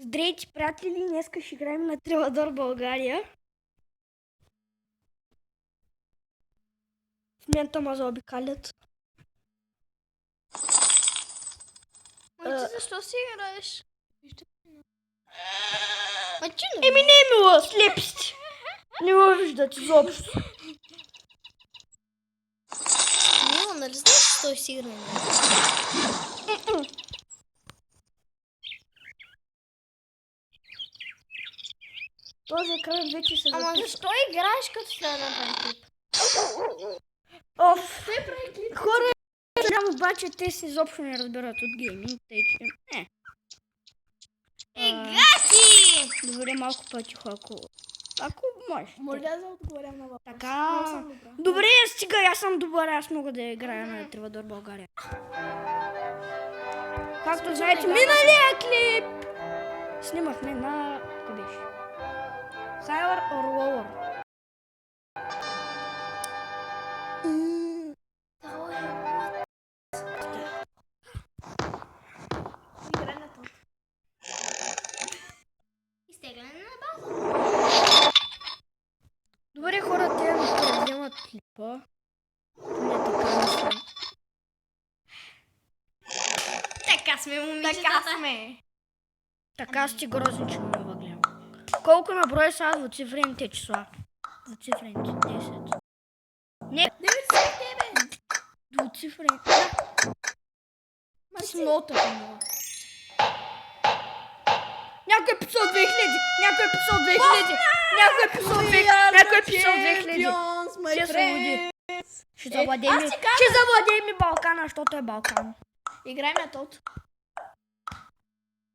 Здравейте, приятели! Днеска ще играем на Тревадор България. В момента ме заобикалят. Ти защо си играеш? Еми не е мило, слепи сте. Не го виждат изобщо. Мило, нали знаеш, че той си играе? Този екран вече се Ама записва. защо играеш като трябва да направим клип? Оф, хора, знам, обаче те си изобщо не разбират от гейминг, тъй че не. Играти! Добре, малко по-тихо, ако можеш. Може да отговоря на въпрос. Така. Добре, стига, аз съм добър, аз мога да играя на Тревадор България. Както знаете, миналия клип снимахме на... Къде беше? Higher or Lower? Изтегляне на база. Добре, хора, те ми превземат клипа. Не така мисля. Така сме, момичетата. Така сме. Така сте грозни, че не мога гледам. Колко на брой са двуцифрените числа? Двуцифрените, 10. Не, 99. двуцифрени. Да. Смолта много. Някой епизод 2000! Някой епизод 2000! Някой епизод 2000! Някой епизод 2000! Ще се води. Ще завладеем и Балкана, защото е Балкан. Играй на тот.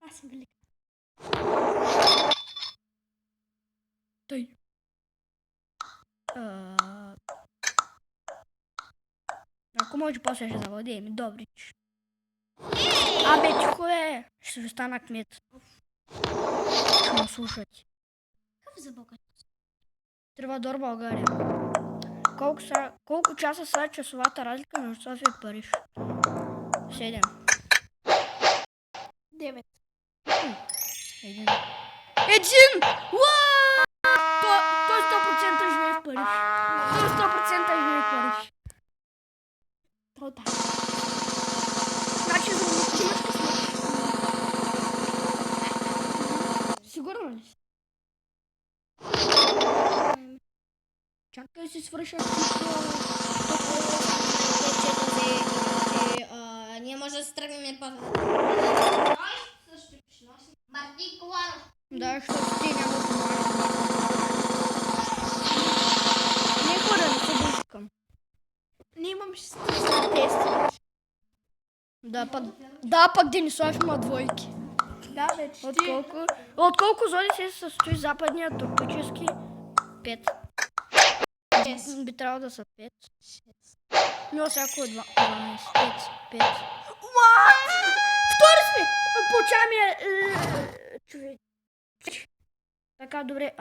Аз съм велик. Той. Ако може после ще завладеем, добрич. Абе, тихо е. Ще стана кмет. Ще ме слушат. Какъв за Бога? Тревадор България. Колко часа са часовата разлика между София и Париж? 7. 9. Един! Уау! Той 100% живее в Париж. Той 100% живее в Париж. То да. Значи за да имаш късмет. Сигурно ли си? Чакай си свърша. Ние може да се тръгнем по... Марти Коланов. Да, защото ти няма да можеш. Не хора, не се бушкам. Не имам 6 тест. Да, пък Денисов има двойки. Да, вече. От колко зони се състои западният тропически? 5. 6. Би трябвало да са 5. 6. Но всяко е 12. 5. Втори сме! Получаваме човек. Така, добре.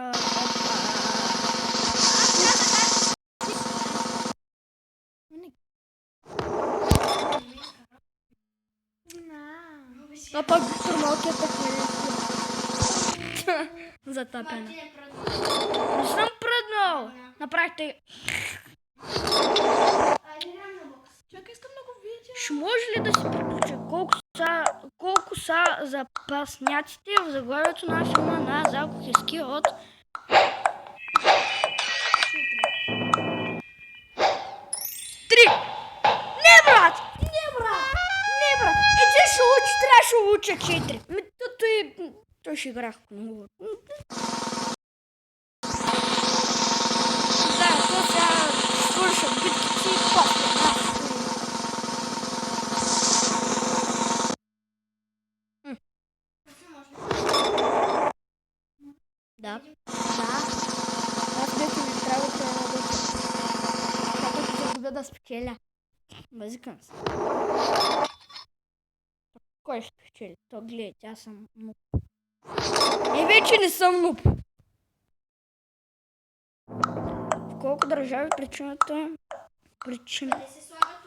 А пак Виктор Малкият е затапена. Не съм пръднал! Направихте... Чакай, искам да го видя. Ще може ли да се приключа? Колко са запасняците в заглавието на филма на Залко Хески от... Три! Не, брат! Ти ще учи, трябваше да уча 4. Той ще играх много. Да, то сега свършат битките и после нас. Да. Аз бях ми трябва да загубя да спечеля. Мазикам се. Кой ще спечели? То гледайте, аз съм нуп. Вече не съм нуп. В колко държави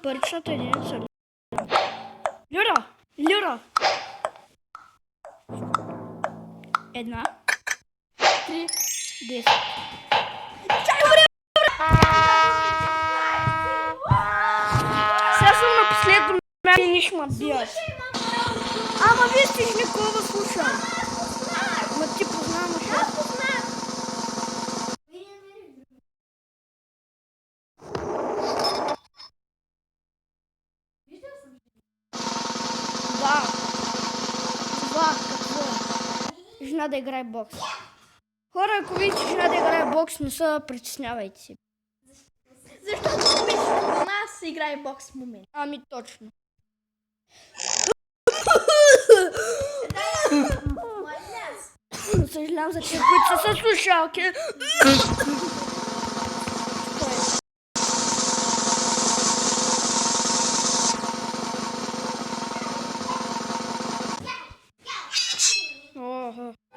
паричната единица лира? 1, 3, 10. Сега съм на последно място и нищо ме бият. Ама вие сте ж никога слушам. Ма ти познаваш. Да. Това какво е? Жена да играе бокс. Хора, ако видите жена да играе бокс, не се притеснявайте се. Защото обичам у нас се играе бокс в момента. Ами точно. Съжалявам за тия, които са слушалки.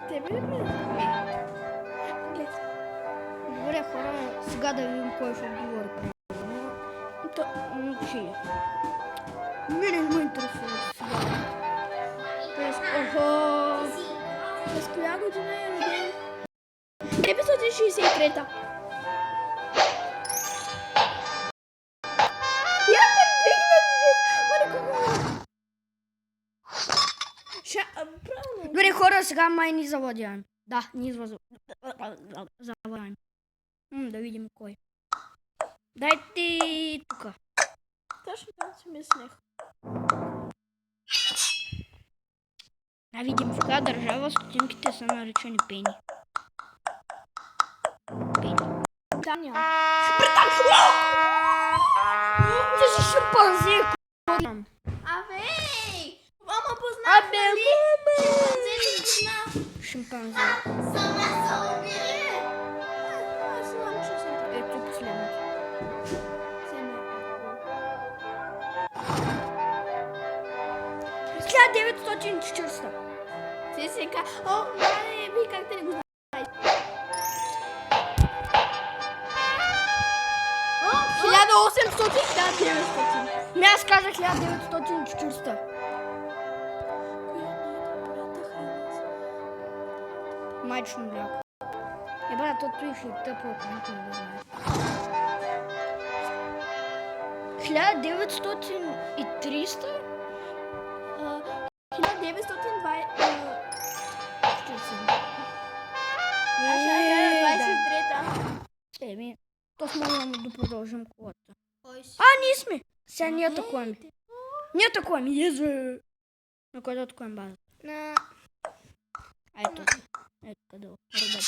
Тебе ли ме? Добре, хора, сега да видим кой ще отговори. Мене не ме интересува сега. През коя година е роден? 963-та. Я пък 2000. Правилно. Добре, хора, сега май ни завладяваме. Да, ни завладяваме. Да видим кой. Дайте тука. Точно там си мислех. Да видим в коя държава стотинките са наричани пени. Пени. Там няма. Ти си шимпанзе. Абе! Мама познава. Абе, Шимпанзе ли познава? Шимпанзе. Сама се убие! Аз знам, че съм така. Ето последното. Сега 940. Ти си ка... О, не, ви как те не го знаете? 1800-1900. Не, аз казах 1940. Майчно мляко. Брат, от той ще тъпо, ако някой не го знае. 1930? 1920. Аз ще кажа 23-та. Еми, то сме да продължим колата. Кой си? Ние сме! Сега ние атакуваме. Ние атакуваме, езе! На който атакуваме базата? На... Ето. Ето къде. Ръбата.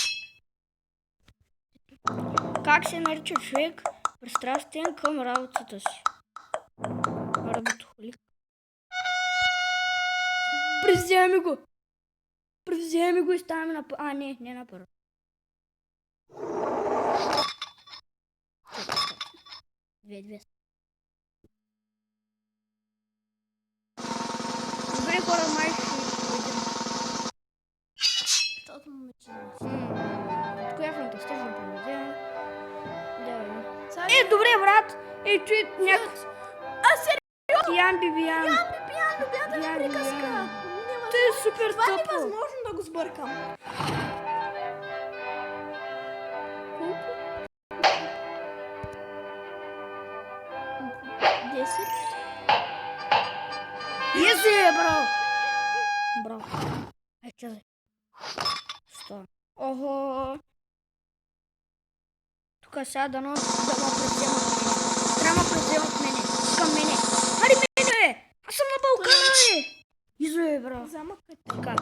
Как се нарича човек пристрастен към работата си? Работохолик. Превземи го! Превземи го и ставаме на първо. Не на първо. Две. Добре, хора, май ще видим. Защото му мече. Коя фантастична комедия? Да. Е, Добре, брат! Чуй някакъв... Ян Бибиян. любята ми приказка. Ти е супер Това тъпо. невъзможно да го сбъркам. Колко? 10. Езе, браво! Браво. Казай. 100. Ого! Тук сега да ме превземат мене. Трябва да превземат мене. Към мене. Хари мене! Аз съм на Балкана, бе! Изуе, браво. Замъкът. Така.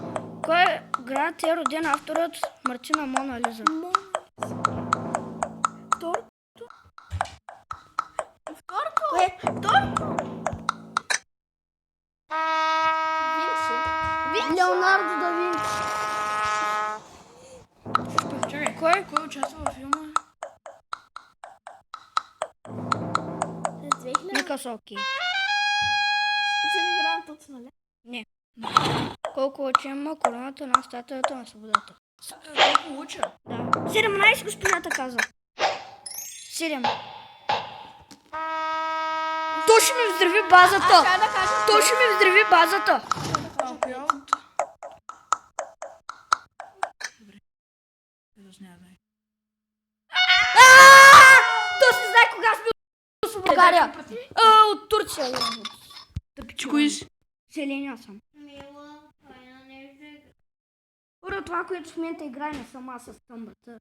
Кой град е роден авторът Мартина Мона Лиза? Второто. Кое? Второто. Винчи. Леонардо да Винчи. Чакай, кой участва във филма? Никасоки. Специален грант от нали? Не. Колко очи има короната на статуята на свободата? Колко уча? Да. 17 госпожата каза. 7. То ще ми взриви базата. Аз трябва да кажа. То ще ми взриви базата. Исус, не знае. То се знае кога сме в България. От Турция. Ти кои си? Зеления съм. Мила, файна нещо. Първо това, което в момента играе, не съм аз с тъмбата.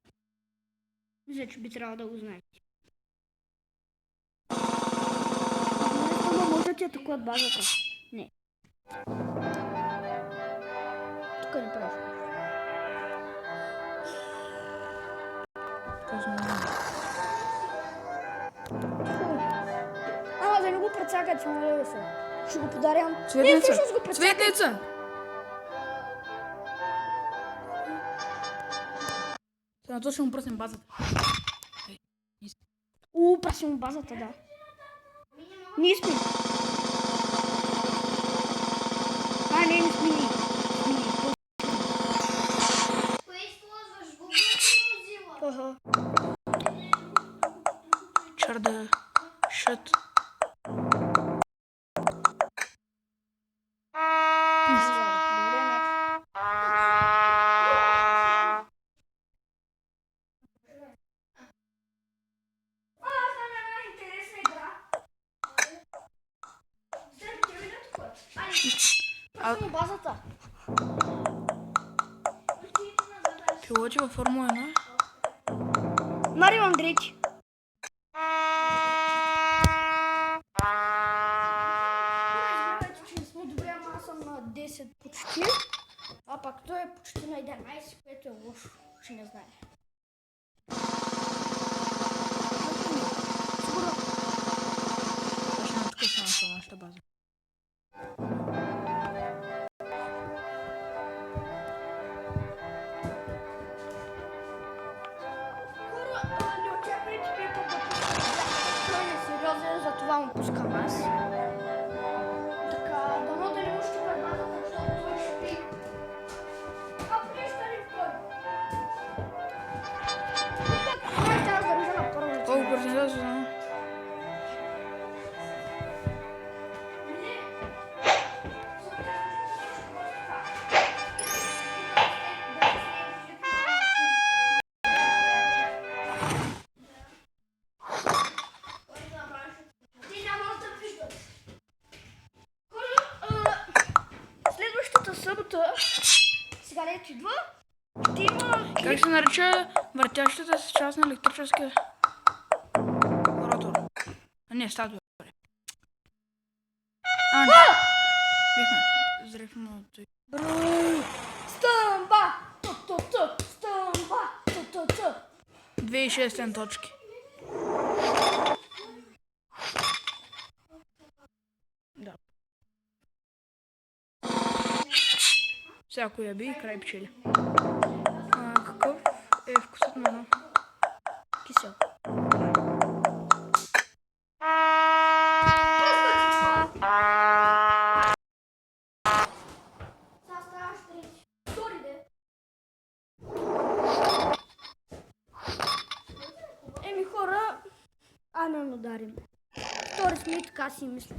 Мисля, че би трябвало да го знаете. Ама може да ти атакуват базата. Не. Тук не правиш. Ама да не го прецакате, моля ви се. Ще го подарям. Не, Цветница. всъщност го прецакате. Цветница. Сега точно му пръснем базата. Прасим базата, да. Ние сме. Не сме ние. Кое използваш? Google или Mozilla? Ага. Чарда. Шът. Прасим базата. Пилоти във Формула 1. Марио Андрети. Извинявайте, че не сме добре, ама аз съм на 10 почти. А пак той е почти на 11, което е лошо. Ще не знае. Точно тук съм на нашата база. Хора, не очаквайте Пепа да пуска. Той е сериозен, затова му пускам аз. Така, дано да не му ще базата, защото той ще пи. Поне стане втори. Знаете, аз държа на първо. Колко бързина се знае? Следващата събота, сега ли идва, ще има Как се нарича въртящата се част на електрическия ротор? Не, статуя. Не. Бихме. Зрехме от той. стъмба, стъмба, 2600 точки. Да. Всяко яби и край пчели. Какъв е вкусът на едно? Кисел. Еми хора, не ударим. Втори сме и така си мисля.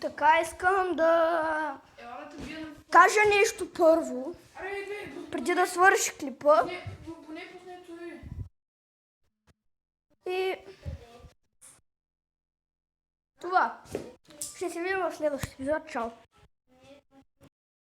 Така искам да кажа нещо първо, преди да свърши клипа. И това. Ще се видим в следващия епизод. Чао!